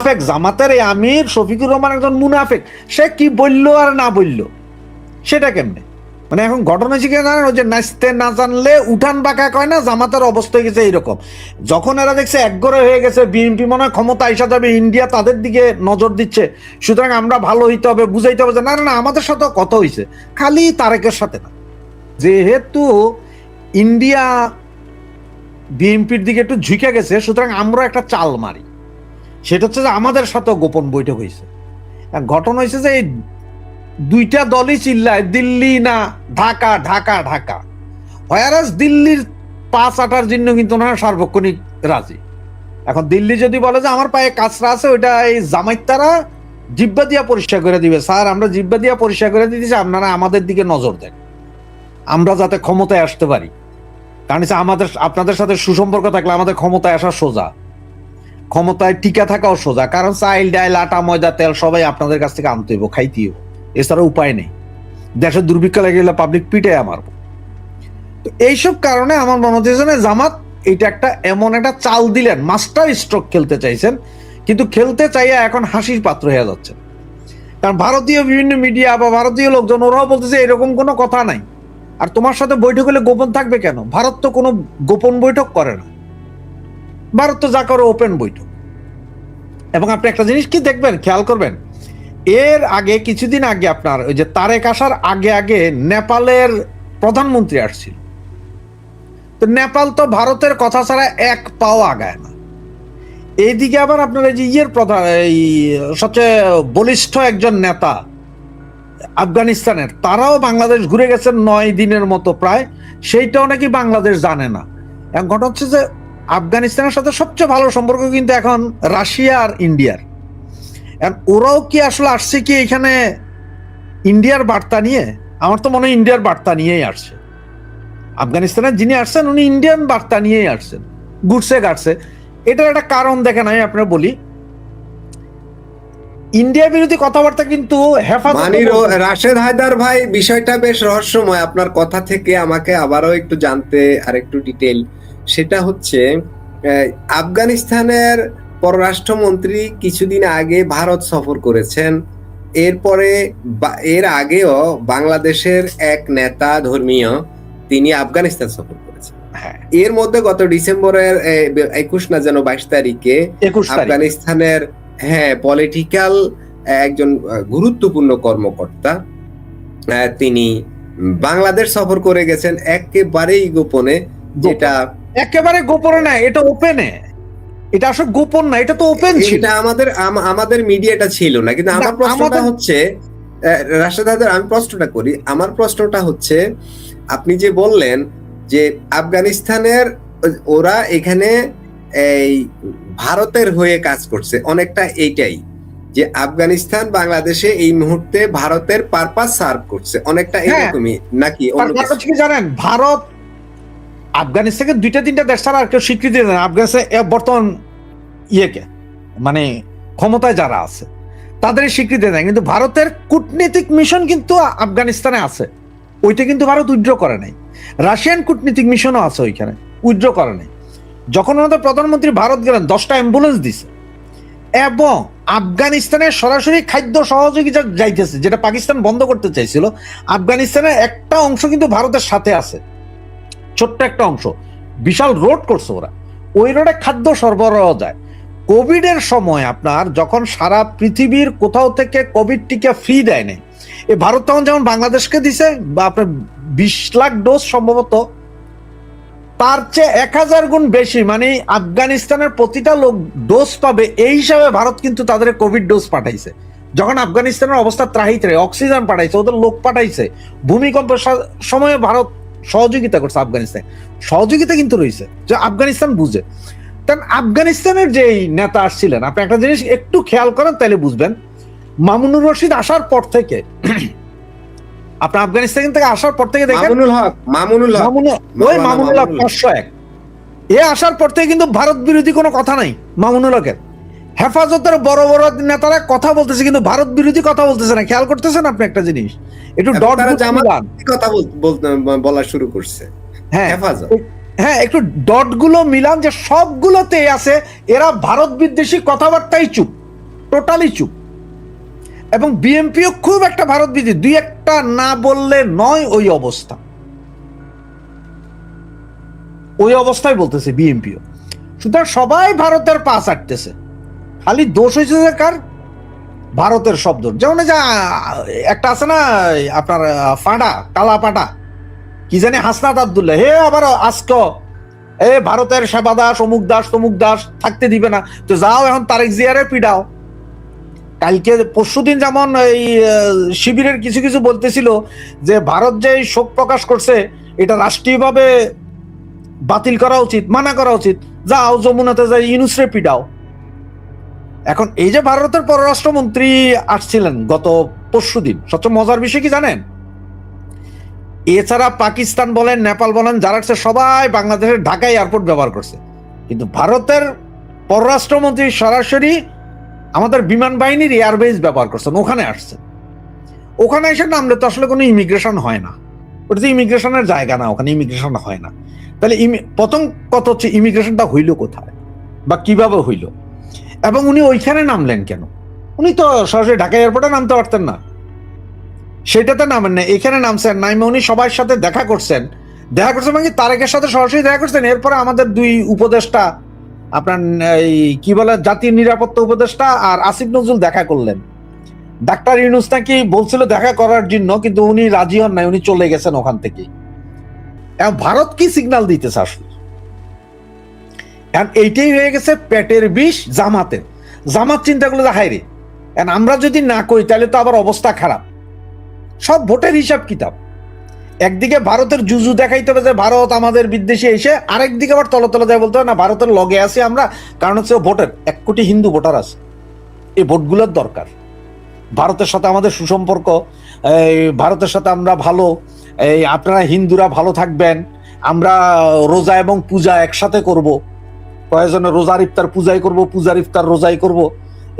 মুনাফেক, জামাতের এই আমির শফিকুর রহমান একজন মুনাফেক। সে কি বললো আর না বললো সেটা কেমনে, মানে এখন ঘটনা শিখে জানেন, ওই যে নাচতে না জানলে উঠান বাঁকা কয় না, জামাতের অবস্থা হয়ে গেছে এইরকম। যখন এরা দেখছে একগরে হয়ে গেছে, বিএনপি মনে হয় ক্ষমতা আইসা যাবে, ইন্ডিয়া তাদের দিকে নজর দিচ্ছে, সুতরাং আমরা ভালো হইতে হবে, বুঝাইতে হবে যে না না আমাদের সাথে কথা হয়েছে, খালি তারেকের সাথে না। যেহেতু ইন্ডিয়া বিএনপির দিকে একটু ঝুঁকে গেছে, সুতরাং আমরা একটা চাল মারি, সেটা হচ্ছে যে আমাদের সাথেও গোপন বৈঠক হয়েছে। ঘটনা হয়েছে যে এই দুইটা দলই চিল্লায় দিল্লি না ঢাকা, ঢাকা ঢাকা, হয়ারাস দিল্লির পা চাটার জন্য কিন্তু ওনারা সার্বক্ষণিক রাজি। এখন দিল্লি যদি বলে যে আমার পায়ে কাঁচরা আছে, ওইটা এই জামাইতারা জিব্বা দিয়া পরিষ্কার করে দিবে, স্যার আমরা জিব্বা দিয়া পরিষ্কার করে দিতেছি, আপনারা আমাদের দিকে নজর দেন, আমরা যাতে ক্ষমতায় আসতে পারি। কারণ আমাদের আপনাদের সাথে সুসম্পর্ক থাকলে আমাদের ক্ষমতায় আসা সোজা, ক্ষমতায় টিকা থাকাও সোজা, কারণ চাইল ডাইল আটা ময়দা তেল সবাই আপনাদের কাছ থেকে আনতে হইব, খাইতে হইব, এছাড়া উপায় নেই। দেশের দুর্ভিক্ষ লেগে গেলে পাবলিক পিটে আমার। তো এইসব কারণে আমার মনে হচ্ছে জামাত এটা একটা এমন একটা চাল দিলেন, মাস্টার স্ট্রোক খেলতে চাইছেন, কিন্তু খেলতে চাইয়া এখন হাসির পাত্র হয়ে যাচ্ছে। কারণ ভারতীয় বিভিন্ন মিডিয়া বা ভারতীয় লোকজন ওরাও বলতেছে এরকম কোনো কথা নাই, আর তোমার সাথে বৈঠক হলে গোপন থাকবে কেন? ভারত তো কোনো গোপন বৈঠক করে না, ভারত তো যা করে ওপেন বৈঠক। এবং আপনি একটা জিনিস কি দেখবেন, খেয়াল করবেন, এর আগে কিছুদিন আগে আপনার ওই যে তারেক আসার আগে আগে নেপালের প্রধানমন্ত্রী আসছিল, তো নেপাল তো ভারতের কথা ছাড়া এক পাও আগায় না। এইদিকে আবার আপনার এই যে প্রধান, এই সবচেয়ে বলিষ্ঠ একজন নেতা আফগানিস্তানের, তারাও বাংলাদেশ ঘুরে গেছেন 9 দিনের মতো প্রায়, সেইটাও নাকি বাংলাদেশ জানে না। এখন ঘটনা হচ্ছে যে আফগানিস্তানের সাথে সবচেয়ে ভালো সম্পর্ক কিন্তু এখন রাশিয়া আর ইন্ডিয়ার। ওরাও কি আসলে আসছে কি এখানে ইন্ডিয়ার বার্তা নিয়ে? আমার তো মনে হয় ইন্ডিয়ার বার্তা নিয়েই আসছে। আফগানিস্তানের যিনি আসছেন উনি ইন্ডিয়ান বার্তা নিয়েই আসছেন, ঘুরছে গাড়ছে। এটার একটা কারণ দেখেন, আমি আপনার বলি, ইন্ডিয়া বিরোধী কথাবার্তা কিন্তু রাশেদ হায়দার ভাই, বিষয়টা বেশ রহস্যময়। আপনার কথা থেকে আমাকে আবারও একটু জানতে আর একটু ডিটেল, সেটা হচ্ছে আফগানিস্তানের পররাষ্ট্রমন্ত্রী কিছুদিন আগে ভারত সফর করেছেন, এরপরে এর আগেও বাংলাদেশের এক নেতা ধর্মীয় তিনি আফগানিস্তান সফর করেছেন। এর মধ্যে গত ডিসেম্বরের 21 না যেন 22 তারিখে আফগানিস্তানের পলিটিক্যাল একজন গুরুত্বপূর্ণ কর্মকর্তা তিনি বাংলাদেশ সফর করে গেছেন একেবারেই গোপনে। যেটা একেবারে গোপনে না, এটা ওপেনে, এটা আসলে গোপন না, এটা তো ওপেন ছিল। এটা আমাদের মিডিয়াটা ছিল না। কিন্তু আমার প্রশ্নটা হচ্ছে, রাশেদ হায়দার, আমি প্রশ্নটা করি, আমার প্রশ্নটা হচ্ছে, আপনি যে বললেন যে আফগানিস্তানের ওরা এখানে এই ভারতের হয়ে কাজ করছে, অনেকটা এইটাই যে আফগানিস্তান বাংলাদেশে এই মুহূর্তে ভারতের পারপাস সার্ভ করছে, অনেকটা এরকমই নাকি? জানেন, ভারত আফগানিস্তানকে 2-3টা দেশ ছাড়া আর কেউ স্বীকৃতি দেয় না। আফগানিস্তান বর্তমান মানে ক্ষমতায় যারা আছে তাদেরই স্বীকৃতি দেয়, কিন্তু ভারতের কূটনীতিক মিশন কিন্তু আফগানিস্তানে আছে, ওইটা কিন্তু ভারত উইথড্র করে নাই। রাশিয়ান কূটনীতিক মিশনও আছে ওইখানে, উইথড্র করে নাই। যখন আমাদের প্রধানমন্ত্রী ভারত গেলেন 10টা অ্যাম্বুলেন্স দিছে, এবং আফগানিস্তানের সরাসরি খাদ্য সহযোগিতা যাইতেছে, যেটা পাকিস্তান বন্ধ করতে চাইছিল। আফগানিস্তানের একটা অংশ কিন্তু ভারতের সাথে আছে, ছোট্ট একটা অংশ, বিশাল রোড করছে ওরা, ওই রোডে খাদ্য সরবরাহ যায়। কোভিডের সময় আপনার যখন সারা পৃথিবীর কোথাও থেকে কোভিড টিকা ফ্রি দেয় নাই, এই ভারত তখন যেমন বাংলাদেশকে দিছে, বা আপনার 20 লাখ ডোজ সম্ভবত, তার চেয়ে 1000 গুণ বেশি, মানে আফগানিস্তানের প্রতিটা লোক ডোজ পাবে এই হিসাবে ভারত কিন্তু তাদের কোভিড ডোজ পাঠাইছে। যখন আফগানিস্তানের অবস্থা ত্রাহিতে, অক্সিজেন পাঠাইছে, ওদের লোক পাঠাইছে, ভূমিকম্পের সময়ে ভারত সহযোগিতা করছে। আফগানিস্তান সহযোগিতা কিন্তু রয়েছে, যে আফগানিস্তান বুঝে। কারণ আফগানিস্তানের যে নেতা আসছিলেন, আপনি একটা জিনিস একটু খেয়াল করেন তাহলে বুঝবেন, মামুনুর রশিদ আসার পর থেকে, আপনার আফগানিস্তান থেকে আসার পর থেকে দেখেন মামুনুল হক 501, এ আসার পর থেকে কিন্তু ভারত বিরোধী কোনো কথা নাই মামুনুল হকের। হেফাজতের বড় বড় নেতারা কথা বলতেছে, কিন্তু ভারত বিরোধী কথা বলতেছে না। খেয়াল করতেছেন আপনি একটা জিনিস, একটু কথা বলা শুরু করছে। হ্যাঁ, একটু ডট গুলো মিলান, যে সবগুলোতে আছে এরা ভারত বিদ্বেষী কথাবার্তাই চুপ, টোটালি চুপ। এবং বিএনপিও খুব একটা ভারত বিরোধী, দুই একটা না বললে নয়, ওই অবস্থায় বলতেছে বিএনপিও। সুতরাং সবাই ভারতের পা চাটতেছে, খালি দোষ হয়েছে যে কার? ভারতের শব্দ। যেমন যা একটা আছে না আপনার ফাঁটা, কালা পাটা, কি জানি হাসনাত আব্দুল্লাহ, হে আবার আজক ভারতের সেবা দাস, অমুক দাস, তমুক দাস থাকতে দিবে না, তো যাও এখন তারেক জিয়ারে পিডাও। কালকে পরশুদিন যেমন এই শিবিরের কিছু কিছু বলতেছিল যে ভারত যে শোক প্রকাশ করছে এটা রাষ্ট্রীয়ভাবে বাতিল করা উচিত, মানা করা উচিত, যাও যমুনাতে যাই ইউনুসরে পিডাও। এখন এই যে ভারতের পররাষ্ট্রমন্ত্রী আসছিলেন গত পরশুদিন, সবচেয়ে মজার বিষয় কি জানেন? এছাড়া পাকিস্তান বলেন, নেপাল বলেন, যারা আসছে সবাই বাংলাদেশের ঢাকা এয়ারপোর্ট ব্যবহার করছে, কিন্তু ভারতের পররাষ্ট্রমন্ত্রী সরাসরি আমাদের বিমান বাহিনীর এয়ারবেস ব্যবহার করছেন, ওখানে আসছেন। ওখানে এসে নামলে তো আসলে কোনো ইমিগ্রেশন হয় না, ওটা তো ইমিগ্রেশনের জায়গা না, ওখানে ইমিগ্রেশন হয় না। তাহলে প্রথম কথা হচ্ছে ইমিগ্রেশনটা হইল কোথায় বা কিভাবে হইল, এবং উনি ওইখানে নামলেন কেন? উনি তো সরাসরি ঢাকা এয়ারপোর্টে নামতে পারতেন না, সেটাতে নামেন না, এখানে নামছেন। নাইমে উনি সবার সাথে দেখা করছেন মানে তারেকের সাথে সরাসরি দেখা করছেন। এরপরে আমাদের দুই উপদেষ্টা, আপনার এই কি বলে জাতীয় নিরাপত্তা উপদেষ্টা আর আসিফ নজরুল দেখা করলেন। ডাক্তার ইউনূস নাকি বলছিল দেখা করার জন্য, কিন্তু উনি রাজি হন নাই, উনি চলে গেছেন ওখান থেকে। ভারত কি সিগন্যাল দিতেছে আসলে? এইটাই হয়ে গেছে পেটের বিষ জামাতের। জামাত চিন্তা করলে যে হায় রে, আমরা যদি না করি তাহলে তো আবার অবস্থা খারাপ। সব ভোটের হিসাব কিতাব, একদিকে ভারতের জুজু দেখাইতে হবে যে ভারত আমাদের বিদ্বেষী এসে, আরেকদিকে আবার তলে তলে দেয় বলতে হবে না ভারতের লগে আছি আমরা, কারণ হচ্ছে ভোটের 1 কোটি হিন্দু ভোটার আছে, এই ভোটগুলোর দরকার। ভারতের সাথে আমাদের সুসম্পর্ক, ভারতের সাথে আমরা ভালো, আপনারা হিন্দুরা ভালো থাকবেন, আমরা রোজা এবং পূজা একসাথে করব, প্রয়োজনে রোজার ইফতার পূজাই করব, পূজার ইফতার রোজাই করব,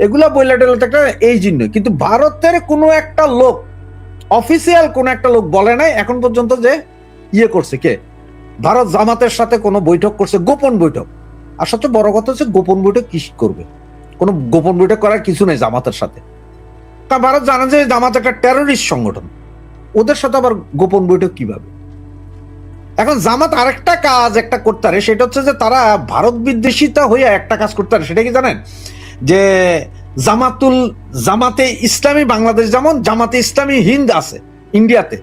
এগুলা বইলা টেলা এই জন্য। কিন্তু ভারতের কোনো একটা লোক, অফিসিয়াল কোন একটা লোক বলে নাই এখন পর্যন্ত যে করছে কে ভারত জামাতের সাথে কোনো বৈঠক করছে, গোপন বৈঠক। আর সবচেয়ে বড় কথা হচ্ছে গোপন বৈঠক কি করবে? কোনো গোপন বৈঠক করার কিছু নেই জামাতের সাথে। তা ভারত জানে যে জামাত একটা টেরোরিস্ট সংগঠন, ওদের সাথে আবার গোপন বৈঠক কিভাবে? এখন জামাত আরেকটা কাজ একটা করতে পারে, সেটা হচ্ছে যে তারা ভারত বিদ্বেষিতা হয়ে একটা কাজ করতে পারে। সেটা কি জানেন? যে জামাতে ইসলামী বাংলাদেশ, যেমন জামাতে ইসলামী হিন্দ আছে ইন্ডিয়াতে,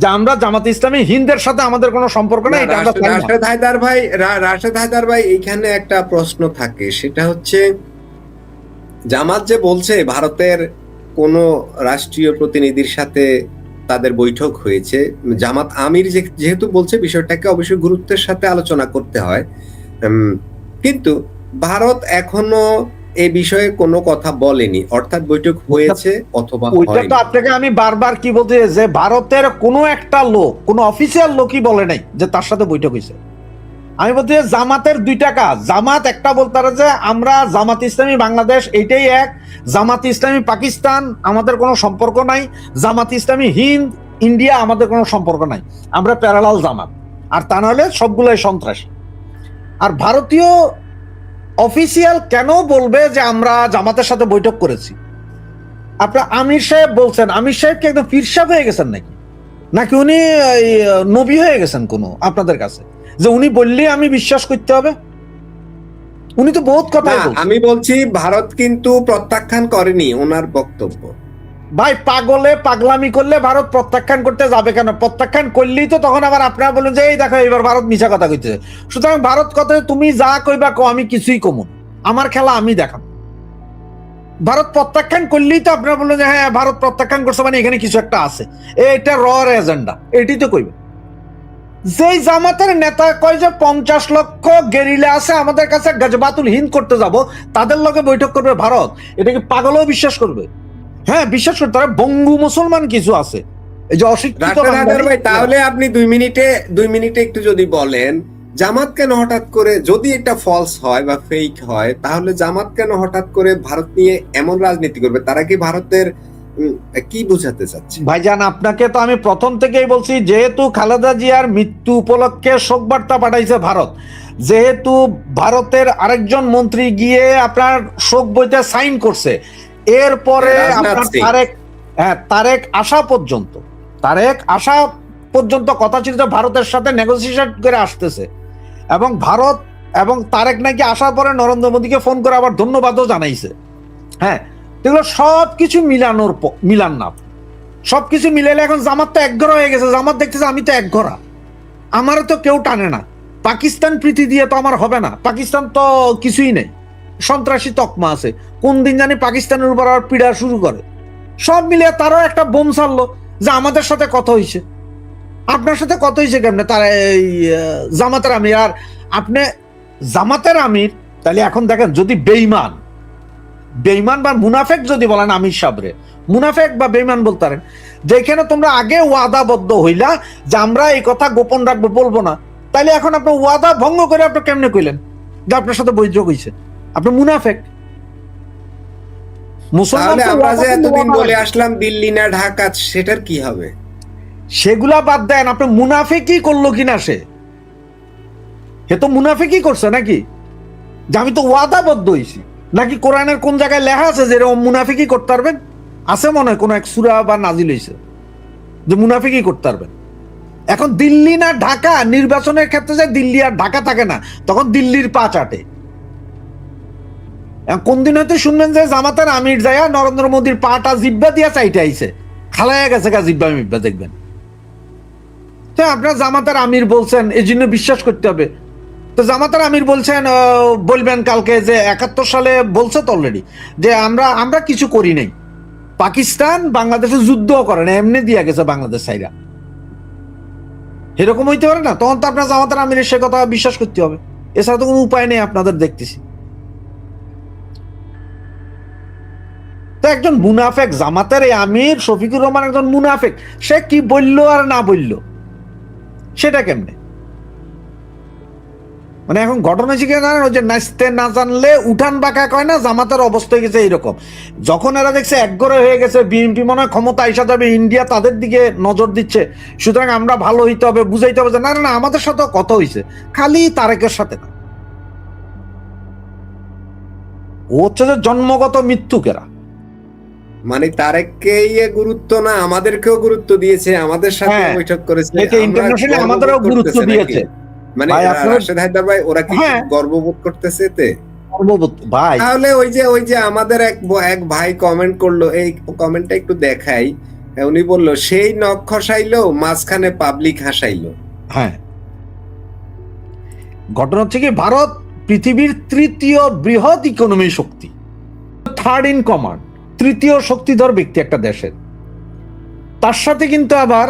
যে আমরা জামাতে ইসলামী হিন্দের সাথে আমাদের কোনো সম্পর্ক নেই। রাশেদ হায়দার ভাই, এইখানে একটা প্রশ্ন থাকে, সেটা হচ্ছে জামাত যে বলছে ভারতের কোন রাষ্ট্রীয় প্রতিনিধির সাথে তাদের বৈঠক হয়েছে, জামাত আমির যেহেতু বলছে বিষয়টাকে অবশ্যই গুরুত্বের সাথে আলোচনা করতে হয়, কিন্তু ভারত এখনো এই বিষয়ে কোনো কথা বলেনি, অর্থাৎ বৈঠক হয়েছে অথবা হয়নি। তো আপনাকে আমি বারবার কি বলতে, যে ভারতের কোনো একটা লোক, কোনো অফিসিয়াল লোকই বলে নাই যে তার সাথে বৈঠক হয়েছে। আমি বলতে জামাতের দুইটা কাজ, জামাত একটা বলতে পারে যে আমরা জামাত ইসলামী বাংলাদেশ এইটাই এক, জামাত ইসলামী পাকিস্তান আমাদের কোনো সম্পর্ক নাই, জামাত ইসলামী হিন্দ ইন্ডিয়া আমাদের কোনো সম্পর্ক নাই, আমরা প্যারালাল জামাত, আর তা নাহলে সবগুলোই সন্ত্রাসী। আর ভারতীয় অফিসিয়াল কেন বলবে যে আমরা জামাতের সাথে বৈঠক করেছি? আপনার আমির সাহেব বলছেন, আমির সাহেব কি একদম পীর সাহেব হয়ে গেছেন নাকি? নাকি উনি নবী হয়ে গেছেন কোনো আপনাদের কাছে, যে উনি বললেই আমি বিশ্বাস করতে হবে? উনি তো বহুত কথা। আমি বলছি ভারত কিন্তু প্রত্যাখ্যান করেনি ওনার বক্তব্য। ভাই পাগলে পাগলামি করলে ভারত প্রত্যাখ্যান করতে যাবে কেন? প্রত্যাখ্যান করলেই তো তখন আবার আপনারা বলেন যে এই দেখো এবার ভারত মিছা কথা কইতেছে। সুতরাং ভারত কথা তুমি যা কইবা কো, আমি কিছুই কমু, আমার খেলা আমি দেখাম। ভারত প্রত্যাখ্যান করলেই তো আপনারা বললেন যে হ্যাঁ ভারত প্রত্যাখ্যান করছে, মানে এখানে কিছু একটা আছে, এটা র এজেন্ডা, এটি তো কইবে। যেই জামাতের নেতা কয় যে 50 লক্ষ গেরিলা আছে আমাদের কাছে, গাজবাতুল হিন্দ করতে যাব, তাদের লগে বৈঠক করবে ভারত, এটা কি পাগলও বিশ্বাস করবে? হ্যাঁ বিশ্বাস করতে পারে, বঙ্গু মুসলমান কিছু আছে, এই যে অশিক্ষিত। তাহলে আপনি 2 মিনিটে একটু যদি বলেন জামাত কেন হঠাৎ করে, যদি এটা ফলস হয় বা ফেক হয়, তাহলে জামাত কেন হঠাৎ করে ভারত নিয়ে এমন রাজনীতি করবে? তারা কি ভারতের কি বোঝাতে চাচ্ছে? ভাইজান আপনাকে তো আমি প্রথম থেকেই বলছি, যেহেতু খালেদা জিয়ার মৃত্যু উপলক্ষে শোক বার্তা পাঠাইছে ভারত, যেহেতু ভারতের আরেকজন মন্ত্রী গিয়ে আপনার শোক বইতে সাইন করছে, এরপরে রাজনাথ আপনার সিং। তারেক আসা পর্যন্ত কথা ছিল যে ভারতের সাথে নেগোসিয়েশন করে আসতেছে, এবং ভারত এবং তারেক নাকি আসার পরে নরেন্দ্র মোদীকে ফোন করে আবার ধন্যবাদও জানাইছে। হ্যাঁ, এগুলো সবকিছু মিলান না, সবকিছু মিলাইলে এখন জামাত তো একঘরা হয়ে গেছে। জামাত দেখতেছে আমি তো একঘরা, আমারও তো কেউ টানে না, পাকিস্তান প্রীতি দিয়ে তো আমার হবে না, পাকিস্তান তো কিছুই নেই, সন্ত্রাসী তকমা আছে, কোন দিন জানি পাকিস্তানের উপর আর পীড়া শুরু করে। সব মিলিয়ে তারও একটা বোম ছাড়লো যে আমাদের সাথে কথা হয়েছে। আপনার সাথে কথা হয়েছে কেমনে? তার এই জামাতের আমির, আর আপনি জামাতের আমির, তাহলে এখন দেখেন যদি বেঈমান বা মুনাফেক যদি বলেন আমির সাবরে মুনাফেক বা বেঈমান বলতে পারেন, যেখানে তোমরা আগে ওয়াদাবদ্ধ হইলা যে আমরা এই কথা গোপন রাখবো, বলবো না, তাইলে এখন আপনার ওয়াদা ভঙ্গ করে আপনি কেমনে কইলেন যে আপনার সাথে বৈঠক হয়েছে? আপনি মুনাফেক। তাহলে আমরা যে এতদিন বলে আসলাম দিল্লি না ঢাকা, সেটার কি হবে? সেগুলা বাদ দেন, আপনি মুনাফিকই করলো কিনা সে তো মুনাফিকই করছে নাকি? যে আমি তো ওয়াদাবদ্ধ হইছি, নাকি কোরআনের কোন জায়গায় লেখা আছে যে এরকম মুনাফিকই করতে পারবেন? আছে মনে হয় কোন এক সূরা বা নাজিল হইছে যে মুনাফিকই করতে পারবেন। এখন দিল্লি না ঢাকা, নির্বাচনের ক্ষেত্রে যে দিল্লি আর ঢাকা থাকে না, তখন দিল্লির পা চাটে। কোন দিন হয়তো শুনবেন যে জামাতের আমির যায় নরেন্দ্র মোদীর পাটা জিব্বা দিয়া চাইতে আইছে, খালাইয়া গেছে গা জিব্বা মিব্বা, দেখবেন। তো আপনার জামাতের আমির বলছেন, এই জন্য বিশ্বাস করতে হবে। তো জামাতের আমির বলছেন, বলবেন কালকে যে 71 সালে বলছে তো অলরেডি যে আমরা কিছু করি নাই, পাকিস্তান বাংলাদেশে যুদ্ধ করে না, এমনি দিয়া গেছে বাংলাদেশ সাইরা। এরকম হইতে পারে না? তখন তো আপনার জামাতের আমিরের সে কথা বিশ্বাস করতে হবে, এছাড়া তো কোনো উপায় নেই আপনাদের, দেখতেছি। তো একজন মুনাফেক, জামাতের এই আমির শফিকুর রহমান একজন মুনাফেক, সে কি বললো আর না বললো সেটা কেমনে? মানে এখন ঘটনা শিখে জানেন, ওই যে নাচতে না জানলে উঠান বাঁকা কয় না, জামাতের অবস্থা হয়ে গেছে এইরকম। যখন এরা দেখছে একগরে হয়ে গেছে, বিএনপি মনে হয় ক্ষমতা আইসা যাবে, ইন্ডিয়া তাদের দিকে নজর দিচ্ছে, সুতরাং আমরা ভালো হইতে হবে, বুঝাইতে হবে যে না না আমাদের সাথে কথা হয়েছে, খালি তারেকের সাথে না। ও হচ্ছে যে জন্মগত মৃত্যুকেরা। মানে তারেককে গুরুত্ব না, আমাদেরকেও গুরুত্ব দিয়েছে, আমাদের সাথে বৈঠক করেছে, ইন্টারন্যাশনালি আমাদেরও গুরুত্ব দিয়েছে। মানে রাশেদ হায়দার ভাই, ওরা কি গর্ববোধ করতেছে এতে? ভাই তাহলে ওই যে আমাদের এক ভাই কমেন্ট করলো, এই কমেন্টটা একটু দেখাই। উনি বললো সেই নখ খসাইলো, মাঝখানে পাবলিক হাসাইলো। হ্যাঁ, ঘটনা হচ্ছে কি, ভারত পৃথিবীর তৃতীয় বৃহৎ economy Shakti, third in command, তৃতীয় শক্তিধর ব্যক্তি একটা দেশের। তার সাথে কিন্তু আবার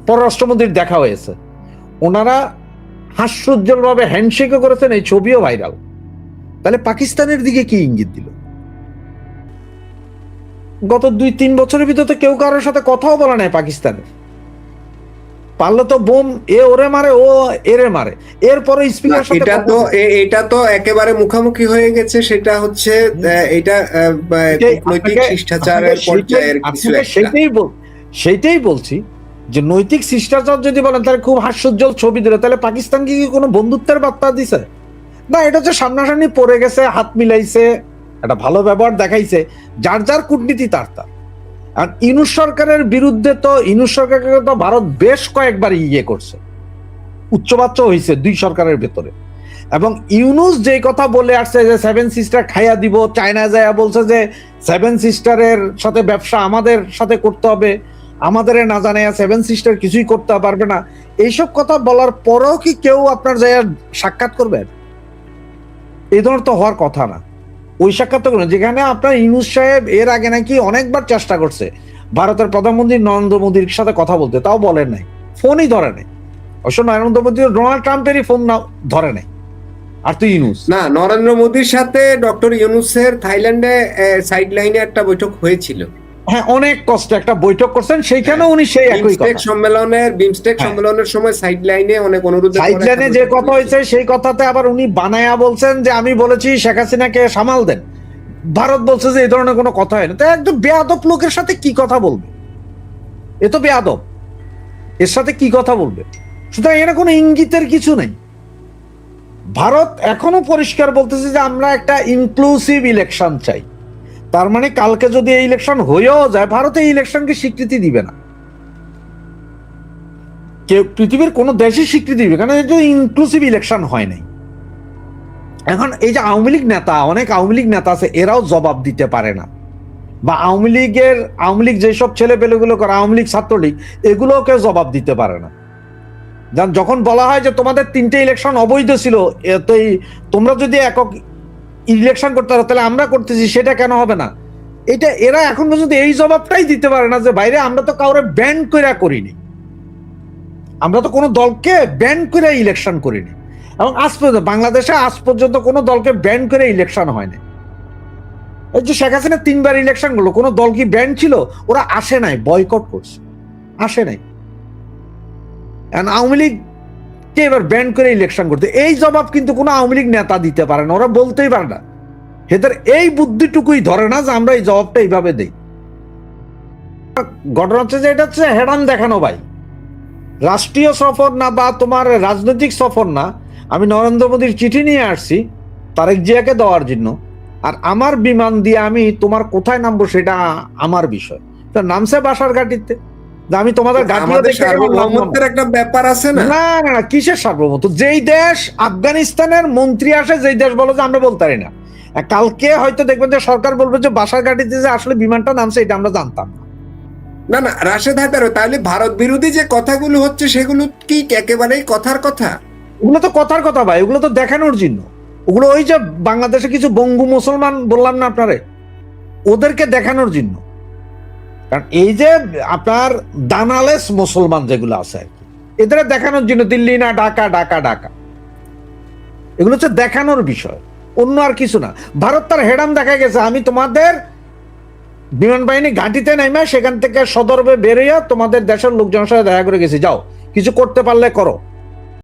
পররাষ্ট্রমন্ত্রীর দেখা হয়েছে, ওনারা হাস্যোজ্জ্বল ভাবে হ্যান্ডশেকও করেছেন, এই ছবিও ভাইরাল। তাহলে পাকিস্তানের দিকে কি ইঙ্গিত দিল? গত 2-3 বছরের ভিতরে কেউ কারোর সাথে কথাও বলা নাই পাকিস্তানের। পারলে তো বোম এ ওরে মারে, ও এরে মারে, এরপরে স্পিকার সাথে এটা তো একেবারে মুখামুখি হয়ে গেছে। সেটা হচ্ছে এটা নৈতিক শিষ্টাচারের পর্যায়ের কিছু একটা। সেইটাই বলছি যে নৈতিক শিষ্টাচার যদি বলেন তাহলে খুব হাস্যোজ্জ্বল ছবি দিল, তাহলে পাকিস্তান কি কোনো বন্ধুত্বের বার্তা দিছে? না, এটা হচ্ছে সামনাসামনি পড়ে গেছে, হাত মিলাইছে, একটা ভালো ব্যবহার দেখাইছে, যার যার কূটনীতি তার। আর ইউনূস সরকারের বিরুদ্ধে তো ইউনূস সরকারকে তো ভারত বেশ কয়েকবার ইয়ে করছে, উচ্চবাচ্য হয়েছে দুই সরকারের ভেতরে। এবং ইউনূস যে কথা বলে আসছে যে 7 সিস্টার খাইয়া দিব, চায়না যায় বলছে যে 7 সিস্টারের সাথে ব্যবসা আমাদের সাথে করতে হবে, আমাদের না জানে 7 সিস্টার কিছুই করতে পারবে না, এইসব কথা বলার পরেও কি কেউ আপনার যায় সাক্ষাৎ করবেন? এই ধরনের তো হওয়ার কথা না। ওই সাক্ষাৎ করবেন যেখানে আপনার ইউনূস সাহেব এর আগে নাকি অনেকবার চেষ্টা করছে ভারতের প্রধানমন্ত্রী নরেন্দ্র মোদীর সাথে কথা বলতে, তাও বলেন নাই, ফোনই ধরে নাই। অবশ্য নরেন্দ্র মোদী ডোনাল্ড ট্রাম্পেরই ফোন না ধরে নাই, আর তুই ইউনূস না। নরেন্দ্র মোদীর সাথে ডক্টর ইউনূসের থাইল্যান্ডে সাইড লাইনে একটা বৈঠক হয়েছিল। হ্যাঁ, অনেক কষ্টে একটা বৈঠক করছেন, সেইখানে উনি সেই একই কথা বিমস্টেক সম্মেলনের সময় সাইড লাইনে অনেক অনুরোধ, সাইড লাইনে যে কথা হয়েছে সেই কথাতে আবার উনি বানায়া বলছেন যে আমি বলেছি শেখ হাসিনাকে সামাল দেন। ভারত বলছে যে এই ধরনের কোনো কথা হয় না। তো একদম বেয়াদব লোকের সাথে কি কথা বলবে? এ তো বেয়াদব, এর সাথে কি কথা বলবে? সুতরাং এর কোনো ইঙ্গিতের কিছু নেই। ভারত এখনো পরিষ্কার বলতেছে যে আমরা একটা ইনক্লুসিভ ইলেকশন চাই, তার মানে কালকে যদি এই ইলেকশন হয়েও যায়, ভারত এই ইলেকশনকে স্বীকৃতি দিবে না, কেউ পৃথিবীর কোন দেশই স্বীকৃতি দিবে, কারণ এটা ইনক্লুসিভ ইলেকশন হয় নাই। এখন এই যে আওয়ামী লীগ নেতা, অনেক আওয়ামী লীগ নেতা আছে, এরাও জবাব দিতে পারে না, বা আওয়ামী লীগ যেসব ছেলে পেলেগুলো করে, আওয়ামী লীগ ছাত্রলীগ, এগুলোও কেউ জবাব দিতে পারে না। যখন বলা হয় যে তোমাদের 3টে ইলেকশন অবৈধ ছিল, তোমরা যদি একক ইলেকশন করতে পারো তাহলে আমরা করতেছি, সেটা কেন হবে না? এটা এরা এখন পর্যন্ত এই জবাবটাই দিতে পারে না যে বাইরে আমরা তো কাউরে ব্যান করে করিনি, আমরা তো কোনো দলকে ব্যান করে ইলেকশন করিনি, এবং বাংলাদেশে আজ পর্যন্ত কোনো দলকে ব্যান করে ইলেকশন হয়নি। এই যে শেখ হাসিনা 3বার ইলেকশন করলো, কোনো দল কি ব্যান ছিল? ওরা আসে নাই, বয়কট করছে, আসে নাই। আওয়ামী লীগ কে এবার ব্যান করে ইলেকশন করতে, এই জবাব কিন্তু কোনো আওয়ামী লীগ নেতা দিতে পারে না, ওরা বলতেই পারে না। এদের এই বুদ্ধিটুকুই ধরে না যে আমরা এই জবাবটা এইভাবে দেই। ঘটনা হচ্ছে যে এটা হচ্ছে হেডাম দেখানো ভাই, রাষ্ট্রীয় সফর না বা তোমার রাজনৈতিক সফর না। আমি নরেন্দ্র মোদীর চিঠি নিয়ে আসছি তারেক জিয়াকে দেওয়ার জন্য, আর আমার বিমান দিয়ে আমি তোমার কোথায় নামবো সেটা আমার বিষয়। নামছে বাসার ঘাটিতে, আমি তোমাদের সার্বভৌমত্বের একটা ব্যাপার আছে না। না না না, কিসের সার্বভৌমত্ব? যেই দেশ আফগানিস্তানের মন্ত্রী আসে, যেই দেশ বলো যে আমরা বলতে পারি না, কালকে হয়তো দেখবেন যে সরকার বলবে যে বাসার ঘাটিতে যে আসলে বিমানটা নামছে এটা আমরা জানতাম না। না না, রাশেদ হায়দার, তাহলে ভারত বিরোধী যে কথাগুলো হচ্ছে সেগুলো কি একেবারেই কথার কথা? ওগুলো তো কথার কথা ভাই, ওগুলো তো দেখানোর জন্য। ওগুলো ওই যে বাংলাদেশে কিছু বঙ্গু মুসলমান বললাম না আপনারে, ওদেরকে দেখানোর জন্য। কারণ এই যে আপনার দানালেস মুসলমান যেগুলো আছে আর কি, এদের দেখানোর জন্য দিল্লি না ঢাকা, ঢাকা ঢাকা, এগুলো হচ্ছে দেখানোর বিষয়, অন্য আর কিছু না। ভারত তার হেডাম দেখা গেছে, আমি তোমাদের বিমান বাহিনী ঘাঁটিতে নেমে সেখান থেকে সদর্ভে বেরিয়ে তোমাদের দেশের লোকজনের সাথে দেখা করে গেছি, যাও কিছু করতে পারলে করো।